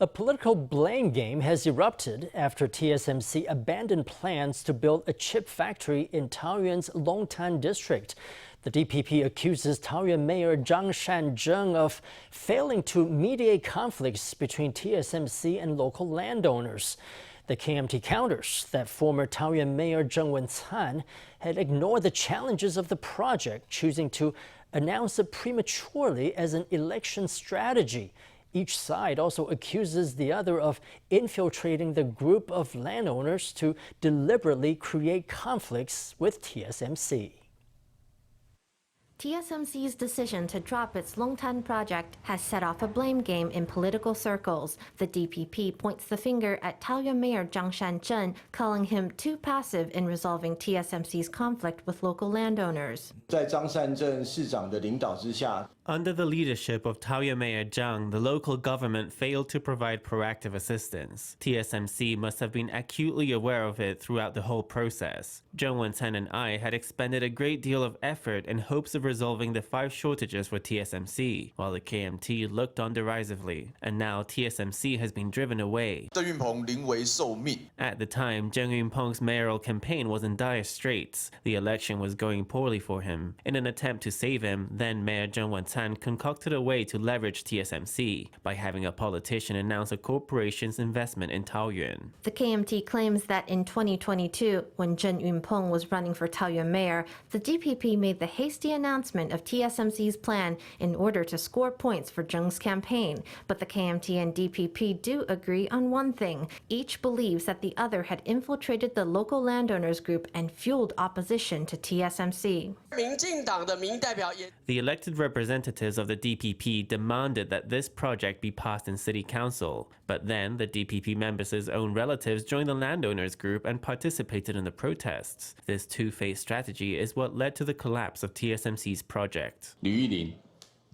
A political blame game has erupted after TSMC abandoned plans to build a chip factory in Taoyuan's Longtan district. The DPP accuses Taoyuan Mayor Chang San-cheng of failing to mediate conflicts between TSMC and local landowners. The KMT counters that former Taoyuan Mayor Cheng Wen-tsan had ignored the challenges of the project, choosing to announce it prematurely as an election strategy. Each side also accuses the other of infiltrating the group of landowners to deliberately create conflicts with TSMC. TSMC's decision to drop its Longtan project has set off a blame game in political circles. The DPP points the finger at Taoyuan Mayor Chang San-cheng, calling him too passive in resolving TSMC's conflict with local landowners. 在张善政市长的领导之下, Under the leadership of Taoyuan Mayor Chang, the local government failed to provide proactive assistance. TSMC must have been acutely aware of it throughout the whole process. Cheng Wen-tsan and I had expended a great deal of effort in hopes of resolving the 5 shortages for TSMC, while the KMT looked on derisively. And now TSMC has been driven away. 郑运鹏临危受命. At the time, Cheng Yun-peng's mayoral campaign was in dire straits. The election was going poorly for him. In an attempt to save him, then Mayor Cheng Wen-tsan concocted a way to leverage TSMC by having a politician announce a corporation's investment in Taoyuan. The KMT claims that in 2022, when Cheng Yun-peng was running for Taoyuan mayor, the DPP made the hasty announcement of TSMC's plan in order to score points for Cheng's campaign. But the KMT and DPP do agree on one thing. Each believes that the other had infiltrated the local landowners group and fueled opposition to TSMC. The elected representatives of the DPP demanded that this project be passed in city council. But then the DPP members' own relatives joined the landowners group and participated in the protests. This two-phase strategy is what led to the collapse of TSMC's project. 吕玉玲,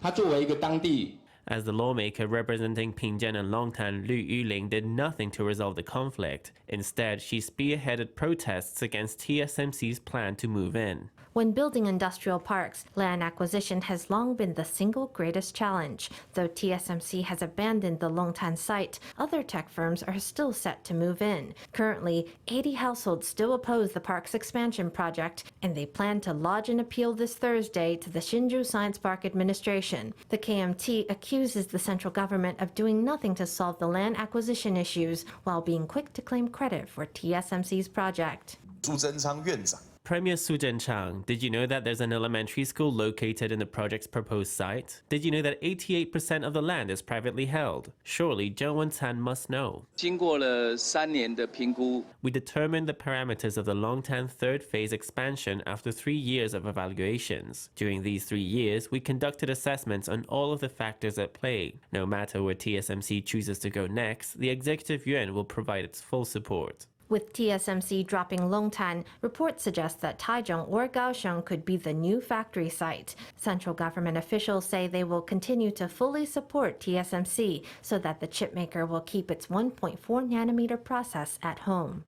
她作为一个当地 As the lawmaker representing Pingjian and Longtan, Lü Yuling did nothing to resolve the conflict. Instead, she spearheaded protests against TSMC's plan to move in. When building industrial parks, land acquisition has long been the single greatest challenge. Though TSMC has abandoned the Longtan site, other tech firms are still set to move in. Currently, 80 households still oppose the park's expansion project, and they plan to lodge an appeal this Thursday to the Hsinchu Science Park Administration. The KMT accuses the central government of doing nothing to solve the land acquisition issues, while being quick to claim credit for TSMC's project. 苏贞昌院长 Premier Su Zhenchang, did you know that there's an elementary school located in the project's proposed site? Did you know that 88% of the land is privately held? Surely Cheng Wen-tsan must know. 经过了3年的评估 We determined the parameters of the Longtan third phase expansion after 3 years of evaluations. During these 3 years, we conducted assessments on all of the factors at play. No matter where TSMC chooses to go next, the Executive Yuan will provide its full support. With TSMC dropping Longtan, reports suggest that Taichung or Kaohsiung could be the new factory site. Central government officials say they will continue to fully support TSMC so that the chipmaker will keep its 1.4 nanometer process at home.